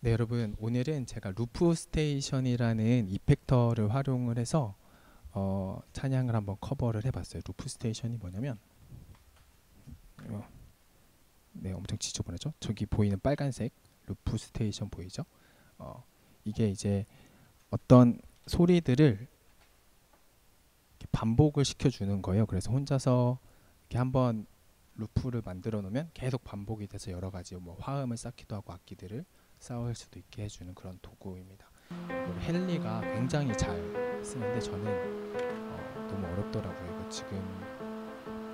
네, 여러분, 오늘은 제가 루프 스테이션이라는 이펙터를 활용을 해서 찬양을 한번 커버를 해봤어요. 루프 스테이션이 뭐냐면, 네, 엄청 지저분하죠? 저기 보이는 빨간색 루프 스테이션 보이죠? 이게 이제 어떤 소리들을 이렇게 반복을 시켜주는 거예요. 그래서 혼자서 이렇게 한번 루프를 만들어 놓으면 계속 반복이 돼서 여러 가지 뭐 화음을 쌓기도 하고 악기들을 쌓을 수도 있게 해주는 그런 도구입니다. 우리 헨리가 굉장히 잘 쓰는데 저는 너무 어렵더라고요. 이거 지금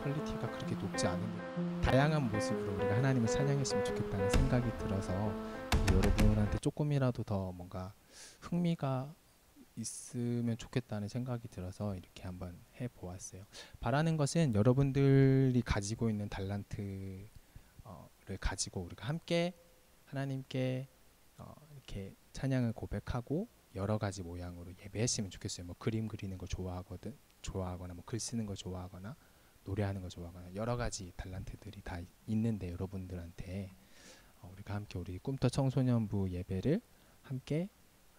퀄리티가 그렇게 높지 않은 다양한 모습으로 우리가 하나님을 찬양했으면 좋겠다는 생각이 들어서 여러분한테 조금이라도 더 뭔가 흥미가 있으면 좋겠다는 생각이 들어서 이렇게 한번 해보았어요. 바라는 것은 여러분들이 가지고 있는 달란트를 가지고 우리가 함께 하나님께 이렇게 찬양을 고백하고 여러 가지 모양으로 예배했으면 좋겠어요. 뭐 그림 그리는 거 좋아하거나 뭐 글 쓰는 거 좋아하거나 노래하는 거 좋아하거나 여러 가지 달란트들이 다 있는데 여러분들한테 우리가 함께 우리 꿈터 청소년부 예배를 함께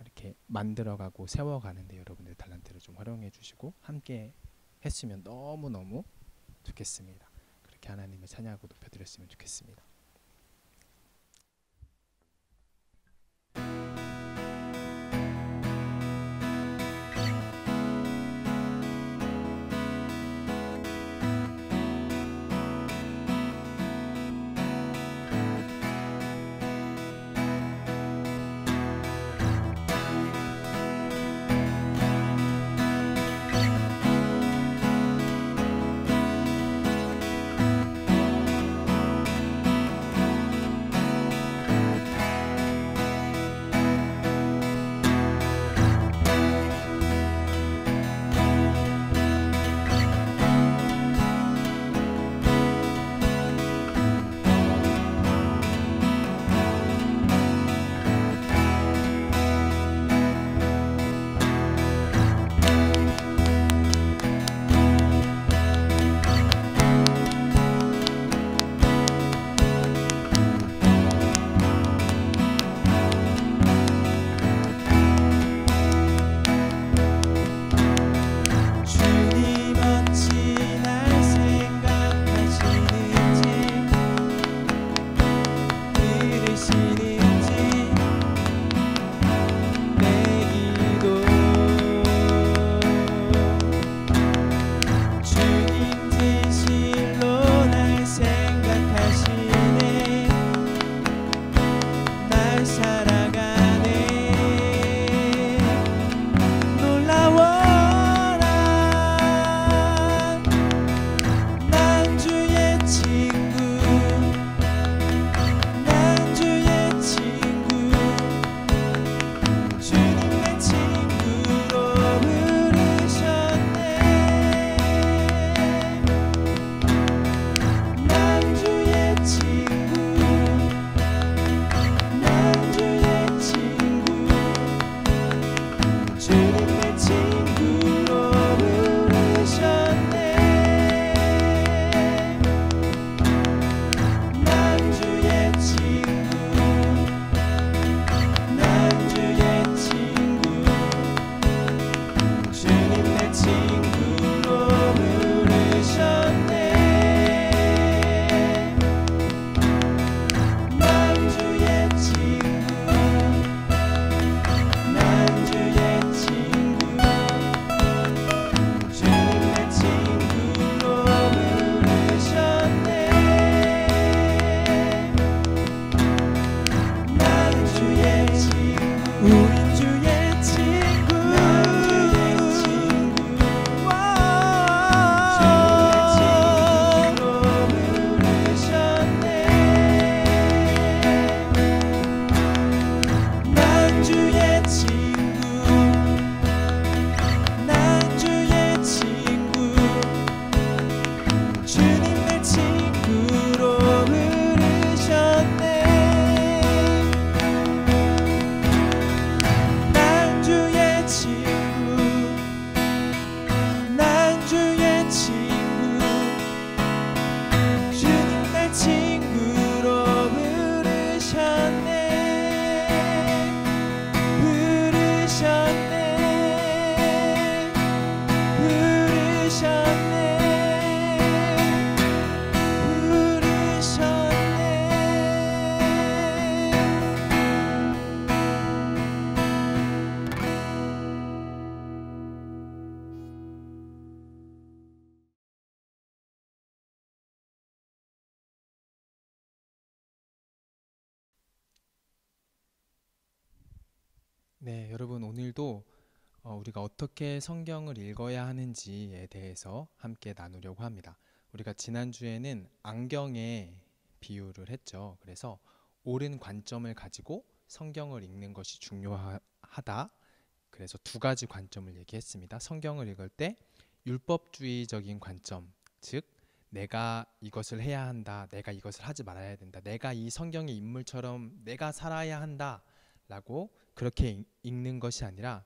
이렇게 만들어가고 세워가는데 여러분들 달란트를 좀 활용해 주시고 함께 했으면 너무너무 좋겠습니다. 그렇게 하나님을 찬양하고 높여드렸으면 좋겠습니다. 네, 여러분 오늘도 우리가 어떻게 성경을 읽어야 하는지에 대해서 함께 나누려고 합니다. 우리가 지난주에는 안경에 비유를 했죠. 그래서 옳은 관점을 가지고 성경을 읽는 것이 중요하다. 그래서 두 가지 관점을 얘기했습니다. 성경을 읽을 때 율법주의적인 관점, 즉 내가 이것을 해야 한다, 내가 이것을 하지 말아야 된다, 내가 이 성경의 인물처럼 내가 살아야 한다 라고 그렇게 읽는 것이 아니라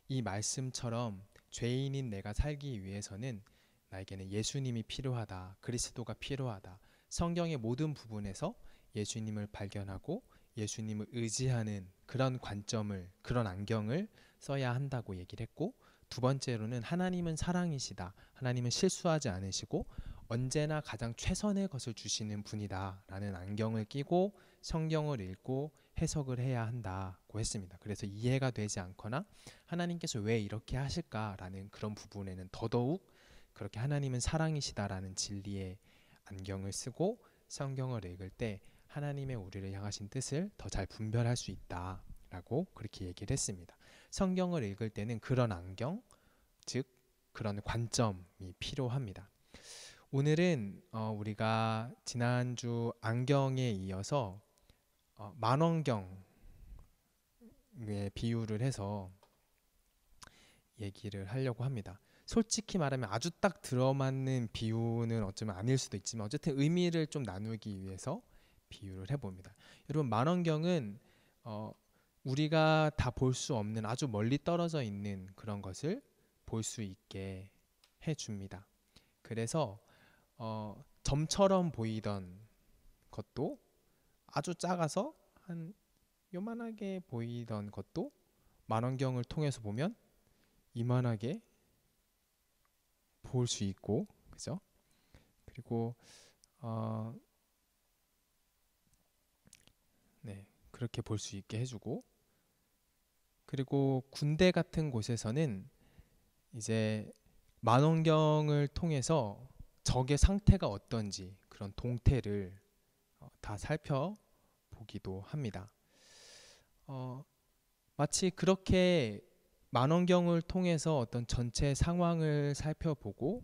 이 말씀처럼 죄인인 내가 살기 위해서는 나에게는 예수님이 필요하다, 그리스도가 필요하다, 성경의 모든 부분에서 예수님을 발견하고 예수님을 의지하는 그런 관점을, 그런 안경을 써야 한다고 얘기를 했고, 두 번째로는 하나님은 사랑이시다, 하나님은 실수하지 않으시고 언제나 가장 최선의 것을 주시는 분이다 라는 안경을 끼고 성경을 읽고 해석을 해야 한다고 했습니다. 그래서 이해가 되지 않거나 하나님께서 왜 이렇게 하실까라는 그런 부분에는 더더욱 그렇게 하나님은 사랑이시다라는 진리의 안경을 쓰고 성경을 읽을 때 하나님의 우리를 향하신 뜻을 더 잘 분별할 수 있다라고 그렇게 얘기를 했습니다. 성경을 읽을 때는 그런 안경, 즉 그런 관점이 필요합니다. 오늘은 우리가 지난주 안경에 이어서 만원경에 비유를 해서 얘기를 하려고 합니다. 솔직히 말하면 아주 딱 들어맞는 비유는 어쩌면 아닐 수도 있지만 어쨌든 의미를 좀 나누기 위해서 비유를 해봅니다. 여러분, 만원경은 우리가 다 볼 수 없는 아주 멀리 떨어져 있는 그런 것을 볼 수 있게 해줍니다. 그래서 점처럼 보이던 것도 아주 작아서 한 요만하게 보이던 것도 만원경을 통해서 보면 이만하게 볼 수 있고, 그죠? 그리고 네, 그렇게 볼 수 있게 해주고, 그리고 군대 같은 곳에서는 이제 만원경을 통해서 적의 상태가 어떤지 그런 동태를 다 살펴보기도 합니다. 마치 그렇게 만원경을 통해서 어떤 전체 상황을 살펴보고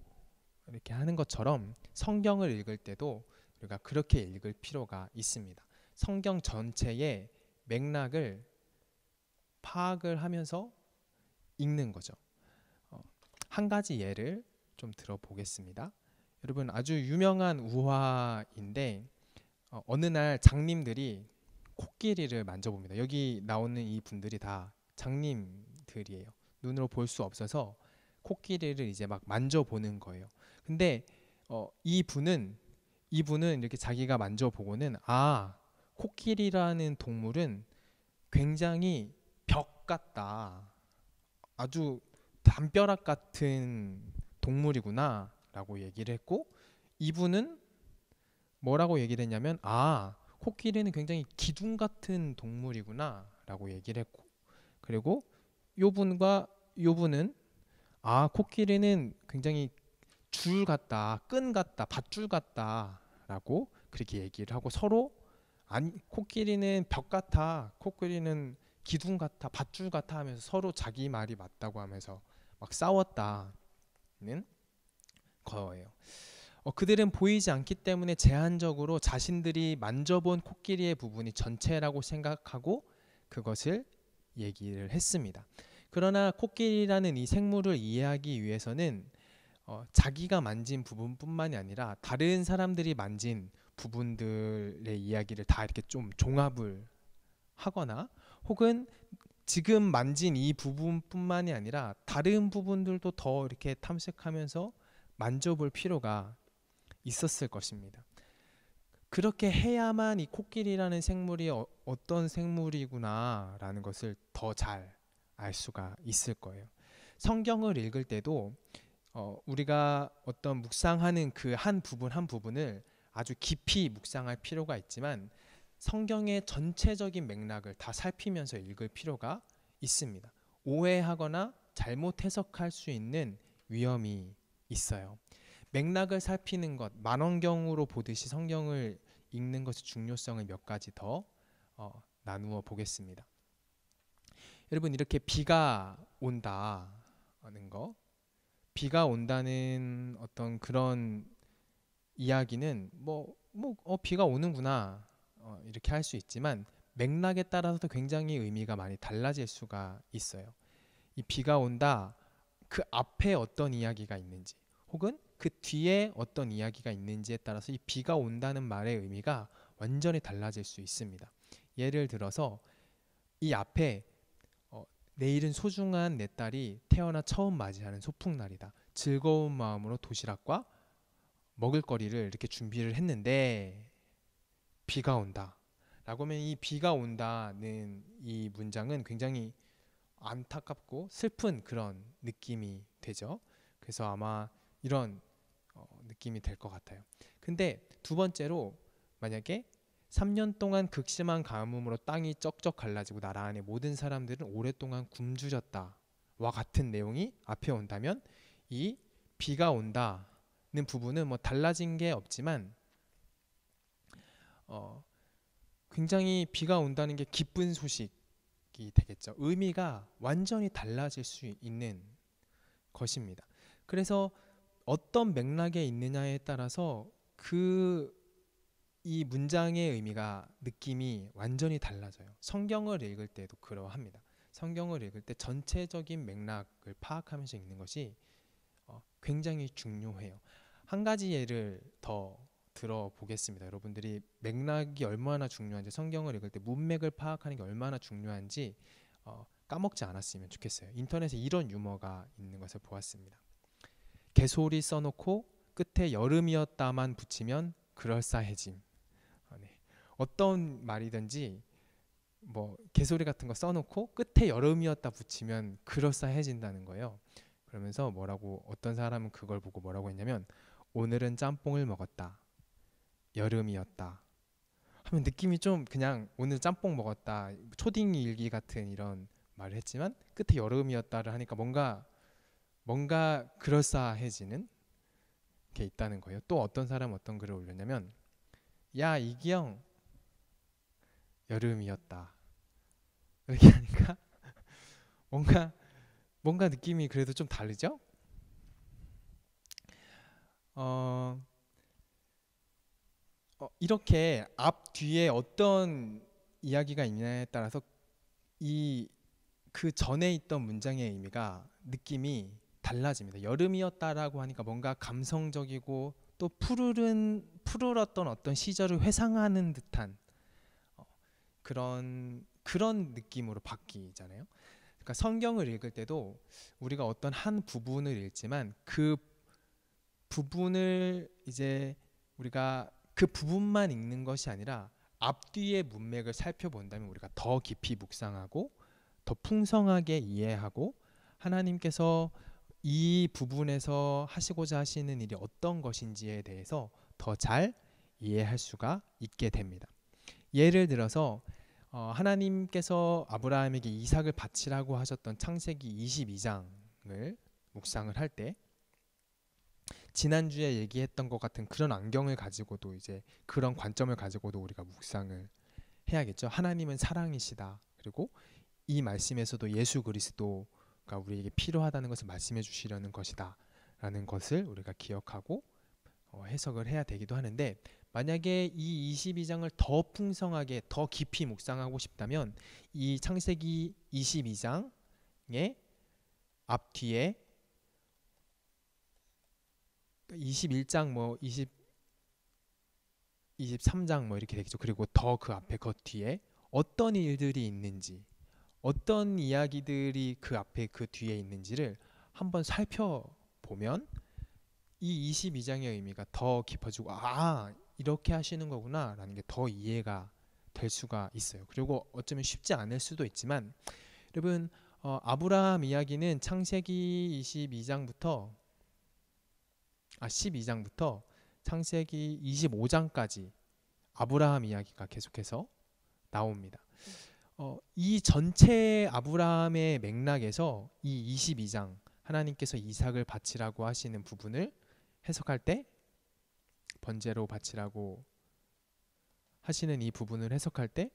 이렇게 하는 것처럼 성경을 읽을 때도 우리가 그렇게 읽을 필요가 있습니다. 성경 전체의 맥락을 파악을 하면서 읽는 거죠. 한 가지 예를 좀 들어보겠습니다. 여러분, 아주 유명한 우화인데 어느 날 장님들이 코끼리를 만져봅니다. 여기 나오는 이 분들이 다 장님들이에요. 눈으로 볼 수 없어서 코끼리를 이제 막 만져보는 거예요. 근데 이분은 이렇게 자기가 만져보고는 코끼리라는 동물은 굉장히 벽 같다, 아주 담벼락 같은 동물이구나 라고 얘기를 했고, 이분은 뭐라고 얘기를 했냐면 코끼리는 굉장히 기둥 같은 동물이구나 라고 얘기를 했고, 그리고 요분과 요분은 코끼리는 굉장히 줄 같다, 끈 같다, 밧줄 같다 라고 그렇게 얘기를 하고, 서로 코끼리는 벽 같아, 코끼리는 기둥 같아, 밧줄 같아 하면서 서로 자기 말이 맞다고 하면서 막 싸웠다는 거예요. 그들은 보이지 않기 때문에 제한적으로 자신들이 만져본 코끼리의 부분이 전체라고 생각하고 그것을 얘기를 했습니다. 그러나 코끼리라는 이 생물을 이해하기 위해서는 자기가 만진 부분뿐만이 아니라 다른 사람들이 만진 부분들의 이야기를 다 이렇게 좀 종합을 하거나, 혹은 지금 만진 이 부분뿐만이 아니라 다른 부분들도 더 이렇게 탐색하면서 만져볼 필요가 있었을 것입니다. 그렇게 해야만 이 코끼리라는 생물이 어떤 생물이구나 라는 것을 더 잘 알 수가 있을 거예요. 성경을 읽을 때도 우리가 어떤 묵상하는 그 한 부분 한 부분을 아주 깊이 묵상할 필요가 있지만 성경의 전체적인 맥락을 다 살피면서 읽을 필요가 있습니다. 오해하거나 잘못 해석할 수 있는 위험이 있어요. 맥락을 살피는 것, 만원경으로 보듯이 성경을 읽는 것의 중요성을 몇 가지 더 나누어 보겠습니다. 여러분 이렇게 비가 온다는 거, 비가 온다는 어떤 그런 이야기는 비가 오는구나 이렇게 할 수 있지만 맥락에 따라서도 굉장히 의미가 많이 달라질 수가 있어요. 이 비가 온다 그 앞에 어떤 이야기가 있는지 혹은 그 뒤에 어떤 이야기가 있는지에 따라서 이 비가 온다는 말의 의미가 완전히 달라질 수 있습니다. 예를 들어서 이 앞에 내일은 소중한 내 딸이 태어나 처음 맞이하는 소풍날이다. 즐거운 마음으로 도시락과 먹을거리를 이렇게 준비를 했는데 비가 온다. 라고 하면 이 비가 온다는 이 문장은 굉장히 안타깝고 슬픈 그런 느낌이 되죠. 그래서 아마 이런 느낌이 될 것 같아요. 근데 두 번째로 만약에 3년 동안 극심한 가뭄으로 땅이 쩍쩍 갈라지고 나라 안의 모든 사람들은 오랫동안 굶주렸다와 같은 내용이 앞에 온다면 이 비가 온다는 부분은 달라진 게 없지만 굉장히 비가 온다는 게 기쁜 소식이 되겠죠. 의미가 완전히 달라질 수 있는 것입니다. 그래서 어떤 맥락에 있느냐에 따라서 이 문장의 의미가 느낌이 완전히 달라져요. 성경을 읽을 때도 그러합니다. 성경을 읽을 때 전체적인 맥락을 파악하면서 읽는 것이 굉장히 중요해요. 한 가지 예를 더 들어보겠습니다. 여러분들이 맥락이 얼마나 중요한지, 성경을 읽을 때 문맥을 파악하는 게 얼마나 중요한지 까먹지 않았으면 좋겠어요. 인터넷에 이런 유머가 있는 것을 보았습니다. 개소리 써놓고 끝에 여름이었다만 붙이면 그럴싸해짐. 네. 어떤 말이든지 개소리 같은 거 써놓고 끝에 여름이었다 붙이면 그럴싸해진다는 거예요. 그러면서 어떤 사람은 그걸 보고 뭐라고 했냐면 오늘은 짬뽕을 먹었다. 여름이었다. 하면 느낌이 좀 그냥 오늘 짬뽕 먹었다. 초딩 일기 같은 이런 말을 했지만 끝에 여름이었다를 하니까 뭔가 그럴싸해지는 게 있다는 거예요. 또 어떤 사람은 어떤 글을 올렸냐면 야 이기영 여름이었다. 이렇게 하니까 뭔가 느낌이 그래도 좀 다르죠? 이렇게 앞 뒤에 어떤 이야기가 있냐에 따라서 그 전에 있던 문장의 의미가 느낌이 달라집니다. 여름이었다라고 하니까 뭔가 감성적이고 또 푸르렀던 어떤 시절을 회상하는 듯한 그런 느낌으로 바뀌잖아요. 그러니까 성경을 읽을 때도 우리가 어떤 한 부분을 읽지만 그 부분을 이제 우리가 그 부분만 읽는 것이 아니라 앞뒤의 문맥을 살펴본다면 우리가 더 깊이 묵상하고 더 풍성하게 이해하고 하나님께서 이 부분에서 하시고자 하시는 일이 어떤 것인지에 대해서 더 잘 이해할 수가 있게 됩니다. 예를 들어서 하나님께서 아브라함에게 이삭을 바치라고 하셨던 창세기 22장을 묵상을 할 때 지난주에 얘기했던 것 같은 그런 안경을 가지고도 이제 그런 관점을 가지고도 우리가 묵상을 해야겠죠. 하나님은 사랑이시다. 그리고 이 말씀에서도 예수 그리스도가 우리에게 필요하다는 것을 말씀해 주시려는 것이다 라는 것을 우리가 기억하고 해석을 해야 되기도 하는데 만약에 이 22장을 더 풍성하게 더 깊이 묵상하고 싶다면 이 창세기 22장의 앞뒤에 21장 23장 이렇게 되겠죠. 그리고 더 그 앞에 그 뒤에 어떤 일들이 있는지 어떤 이야기들이 그 앞에 그 뒤에 있는지를 한번 살펴보면 이 22장의 의미가 더 깊어지고 이렇게 하시는 거구나 라는 게 더 이해가 될 수가 있어요. 그리고 어쩌면 쉽지 않을 수도 있지만 여러분 아브라함 이야기는 창세기 12장부터 12장부터 창세기 25장까지 아브라함 이야기가 계속해서 나옵니다. 이 전체 아브라함의 맥락에서 이 22장 하나님께서 이삭을 바치라고 하시는 부분을 해석할 때 번제로 바치라고 하시는 이 부분을 해석할 때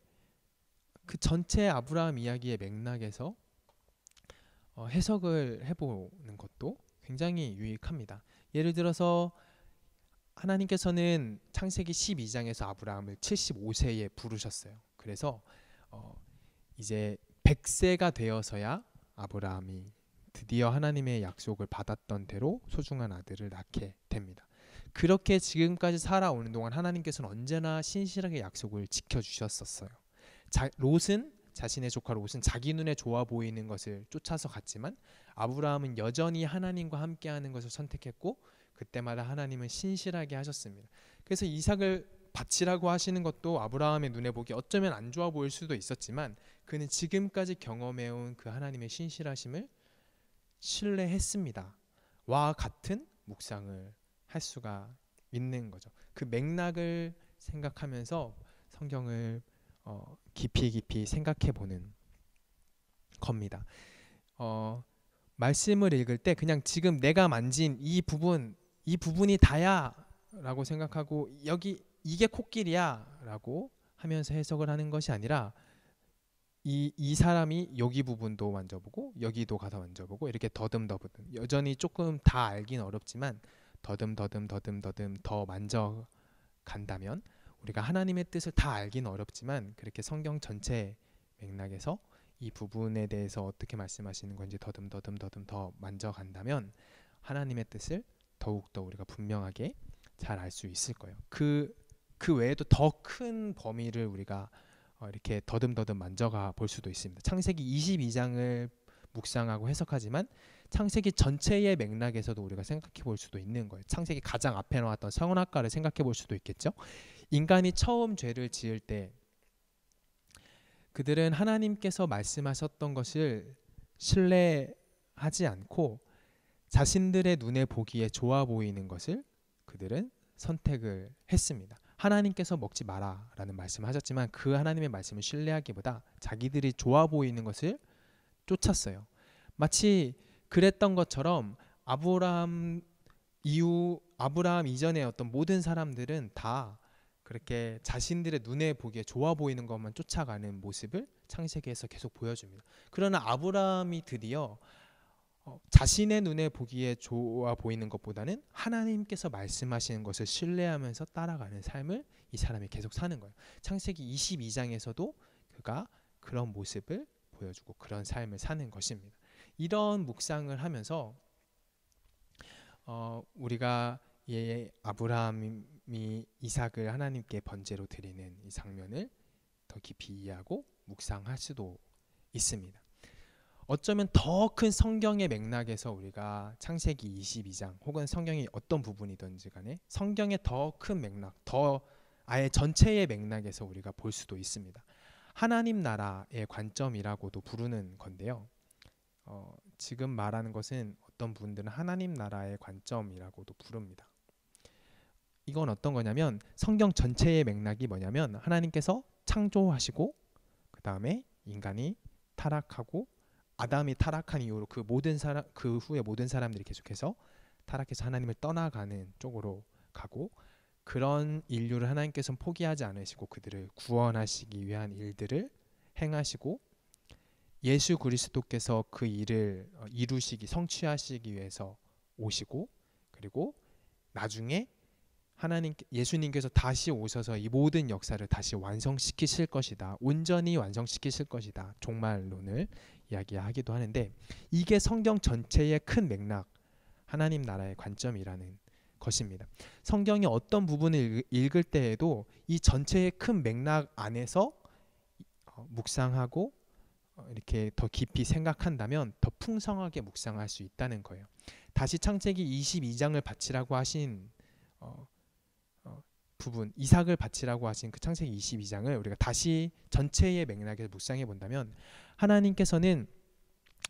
그 전체 아브라함 이야기의 맥락에서 해석을 해보는 것도 굉장히 유익합니다. 예를 들어서 하나님께서는 창세기 12장에서 아브라함을 75세에 부르셨어요. 그래서 이제 100세가 되어서야 아브라함이 드디어 하나님의 약속을 받았던 대로 소중한 아들을 낳게 됩니다. 그렇게 지금까지 살아오는 동안 하나님께서는 언제나 신실하게 약속을 지켜주셨었어요. 롯은 자신의 조카 롯은 자기 눈에 좋아 보이는 것을 쫓아서 갔지만 아브라함은 여전히 하나님과 함께하는 것을 선택했고 그때마다 하나님은 신실하게 하셨습니다. 그래서 이삭을 바치라고 하시는 것도 아브라함의 눈에 보기 어쩌면 안 좋아 보일 수도 있었지만 그는 지금까지 경험해온 그 하나님의 신실하심을 신뢰했습니다. 와 같은 묵상을 할 수가 있는 거죠. 그 맥락을 생각하면서 성경을 깊이 생각해 보는 겁니다. 말씀을 읽을 때 그냥 지금 내가 만진 이 부분이 다야 라고 생각하고 이게 코끼리야 라고 하면서 해석을 하는 것이 아니라 이 사람이 여기 부분도 만져보고 여기도 가서 만져보고 이렇게 더듬 여전히 조금 다 알긴 어렵지만 더듬 더 만져간다면 우리가 하나님의 뜻을 다 알긴 어렵지만 그렇게 성경 전체 맥락에서 이 부분에 대해서 어떻게 말씀하시는 건지 더듬 더 만져간다면 하나님의 뜻을 더욱더 우리가 분명하게 잘 알 수 있을 거예요. 그 외에도 더 큰 범위를 우리가 이렇게 더듬 만져가 볼 수도 있습니다. 창세기 22장을 묵상하고 해석하지만 창세기 전체의 맥락에서도 우리가 생각해 볼 수도 있는 거예요. 창세기 가장 앞에 나왔던 선악과를 생각해 볼 수도 있겠죠. 인간이 처음 죄를 지을 때 그들은 하나님께서 말씀하셨던 것을 신뢰하지 않고 자신들의 눈에 보기에 좋아 보이는 것을 그들은 선택을 했습니다. 하나님께서 먹지 마라 라는 말씀을 하셨지만 그 하나님의 말씀을 신뢰하기보다 자기들이 좋아 보이는 것을 쫓았어요. 마치 그랬던 것처럼 아브라함 이전의 어떤 모든 사람들은 다 그렇게 자신들의 눈에 보기에 좋아 보이는 것만 쫓아가는 모습을 창세기에서 계속 보여줍니다. 그러나 아브라함이 드디어 자신의 눈에 보기에 좋아 보이는 것보다는 하나님께서 말씀하시는 것을 신뢰하면서 따라가는 삶을 이 사람이 계속 사는 거예요. 창세기 22장에서도 그가 그런 모습을 보여주고 그런 삶을 사는 것입니다. 이런 묵상을 하면서 우리가 아브라함이 이삭을 하나님께 번제로 드리는 이 장면을 더 깊이 이해하고 묵상할 수도 있습니다. 어쩌면 더 큰 성경의 맥락에서 우리가 창세기 22장 혹은 성경의 어떤 부분이든지 간에 성경의 더 큰 맥락, 더 아예 전체의 맥락에서 우리가 볼 수도 있습니다. 하나님 나라의 관점이라고도 부르는 건데요. 지금 말하는 것은 어떤 분들은 하나님 나라의 관점이라고도 부릅니다. 이건 어떤 거냐면 성경 전체의 맥락이 뭐냐면 하나님께서 창조하시고 그 다음에 인간이 타락하고 아담이 타락한 이후로 그 후에 모든 사람들이 계속해서 타락해서 하나님을 떠나가는 쪽으로 가고 그런 인류를 하나님께서는 포기하지 않으시고 그들을 구원하시기 위한 일들을 행하시고 예수 그리스도께서 그 일을 성취하시기 위해서 오시고 그리고 나중에 예수님께서 다시 오셔서 이 모든 역사를 다시 완성시키실 것이다. 온전히 완성시키실 것이다. 종말론을 이야기하기도 하는데 이게 성경 전체의 큰 맥락, 하나님 나라의 관점이라는 것입니다. 성경의 어떤 부분을 읽을 때에도 이 전체의 큰 맥락 안에서 묵상하고 이렇게 더 깊이 생각한다면 더 풍성하게 묵상할 수 있다는 거예요. 다시 창세기 22장을 바치라고 하신 부분, 이삭을 바치라고 하신 그 창세기 22장을 우리가 다시 전체의 맥락에서 묵상해 본다면 하나님께서는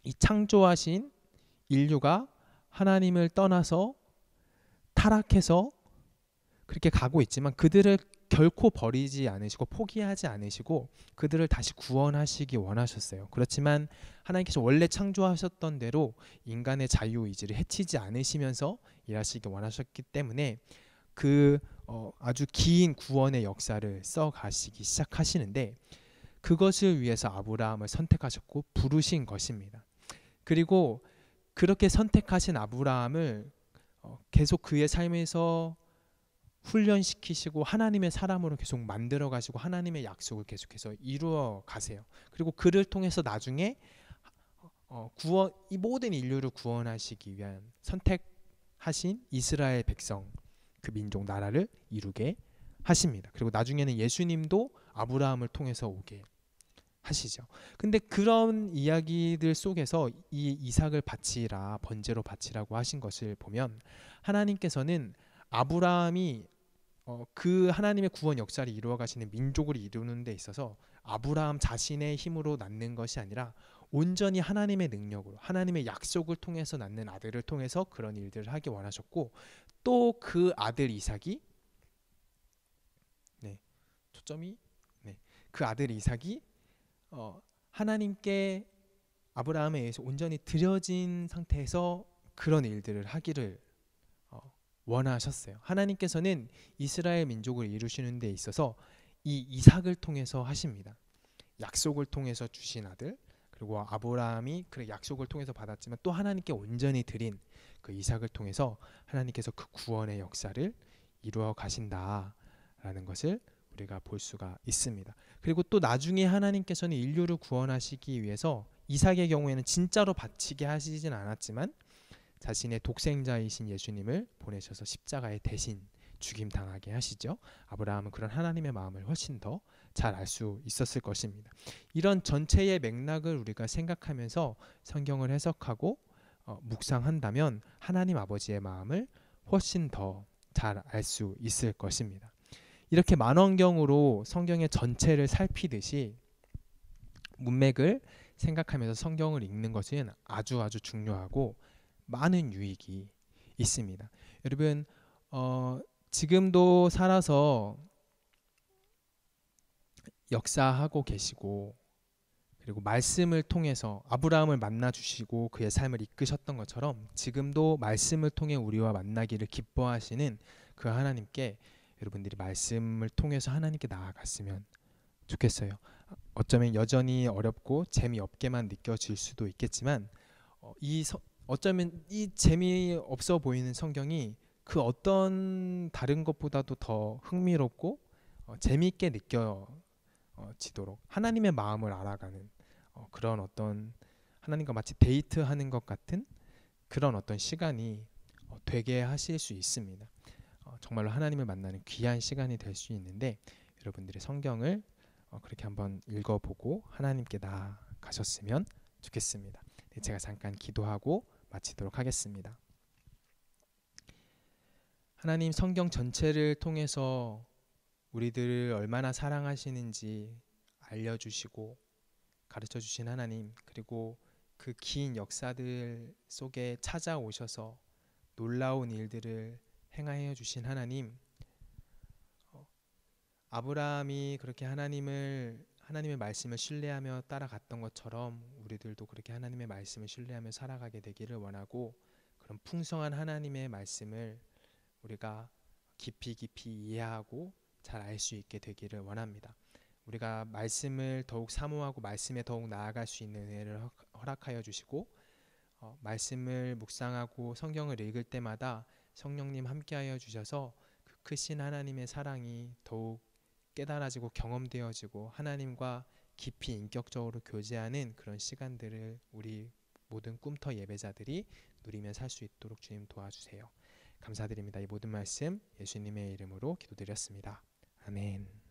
이 창조하신 인류가 하나님을 떠나서 타락해서 그렇게 가고 있지만 그들을 결코 버리지 않으시고 포기하지 않으시고 그들을 다시 구원하시기 원하셨어요. 그렇지만 하나님께서 원래 창조하셨던 대로 인간의 자유의지를 해치지 않으시면서 일하시기 원하셨기 때문에 그 아주 긴 구원의 역사를 써가시기 시작하시는데 그것을 위해서 아브라함을 선택하셨고 부르신 것입니다. 그리고 그렇게 선택하신 아브라함을 계속 그의 삶에서 훈련시키시고 하나님의 사람으로 계속 만들어 가시고 하나님의 약속을 계속해서 이루어 가세요. 그리고 그를 통해서 나중에 구원, 이 모든 인류를 구원하시기 위한 선택하신 이스라엘 백성, 그 민족 나라를 이루게 하십니다. 그리고 나중에는 예수님도 아브라함을 통해서 오게 하시죠. 근데 그런 이야기들 속에서 이 이삭을 바치라, 번제로 바치라고 하신 것을 보면 하나님께서는 아브라함이 그 하나님의 구원 역사를 이루어 가시는 민족을 이루는 데 있어서 아브라함 자신의 힘으로 낳는 것이 아니라 온전히 하나님의 능력으로 하나님의 약속을 통해서 낳는 아들을 통해서 그런 일들을 하기 원하셨고, 또 그 아들 이삭이 네, 초점이 그 아들 이삭이 하나님께 아브라함에 의해서 온전히 드려진 상태에서 그런 일들을 하기를 원하셨어요. 하나님께서는 이스라엘 민족을 이루시는 데 있어서 이 이삭을 통해서 하십니다. 약속을 통해서 주신 아들, 그리고 아브라함이 그 약속을 통해서 받았지만 또 하나님께 온전히 드린 그 이삭을 통해서 하나님께서 그 구원의 역사를 이루어 가신다라는 것을 우리가 볼 수가 있습니다. 그리고 또 나중에 하나님께서는 인류를 구원하시기 위해서 이삭의 경우에는 진짜로 바치게 하시진 않았지만 자신의 독생자이신 예수님을 보내셔서 십자가에 대신 죽임 당하게 하시죠. 아브라함은 그런 하나님의 마음을 훨씬 더 잘 알 수 있었을 것입니다. 이런 전체의 맥락을 우리가 생각하면서 성경을 해석하고 묵상한다면 하나님 아버지의 마음을 훨씬 더 잘 알 수 있을 것입니다. 이렇게 만원경으로 성경의 전체를 살피듯이 문맥을 생각하면서 성경을 읽는 것은 아주 중요하고 많은 유익이 있습니다. 여러분 지금도 살아서 역사하고 계시고, 그리고 말씀을 통해서 아브라함을 만나 주시고 그의 삶을 이끄셨던 것처럼 지금도 말씀을 통해 우리와 만나기를 기뻐하시는 그 하나님께 여러분들이 말씀을 통해서 하나님께 나아갔으면 좋겠어요. 어쩌면 여전히 어렵고 재미없게만 느껴질 수도 있겠지만 어쩌면 이 재미없어 보이는 성경이 그 어떤 다른 것보다도 더 흥미롭고 재미있게 느껴지도록 하나님의 마음을 알아가는 그런 어떤 하나님과 마치 데이트하는 것 같은 그런 어떤 시간이 되게 하실 수 있습니다. 정말로 하나님을 만나는 귀한 시간이 될 수 있는데 여러분들의 성경을 그렇게 한번 읽어보고 하나님께 나아가셨으면 좋겠습니다. 제가 잠깐 기도하고 마치도록 하겠습니다. 하나님, 성경 전체를 통해서 우리들을 얼마나 사랑하시는지 알려주시고 가르쳐주신 하나님, 그리고 그 긴 역사들 속에 찾아오셔서 놀라운 일들을 행하여 주신 하나님, 아브라함이 그렇게 하나님의 말씀을 신뢰하며 따라갔던 것처럼 우리들도 그렇게 하나님의 말씀을 신뢰하며 살아가게 되기를 원하고, 그런 풍성한 하나님의 말씀을 우리가 깊이 이해하고 잘 알 수 있게 되기를 원합니다. 우리가 말씀을 더욱 사모하고 말씀에 더욱 나아갈 수 있는 은혜를 허락하여 주시고, 말씀을 묵상하고 성경을 읽을 때마다 성령님 함께하여 주셔서 그 크신 하나님의 사랑이 더욱 깨달아지고 경험되어지고 하나님과 깊이 인격적으로 교제하는 그런 시간들을 우리 모든 꿈터 예배자들이 누리며 살 수 있도록 주님 도와주세요. 감사드립니다. 이 모든 말씀 예수님의 이름으로 기도드렸습니다. 아멘.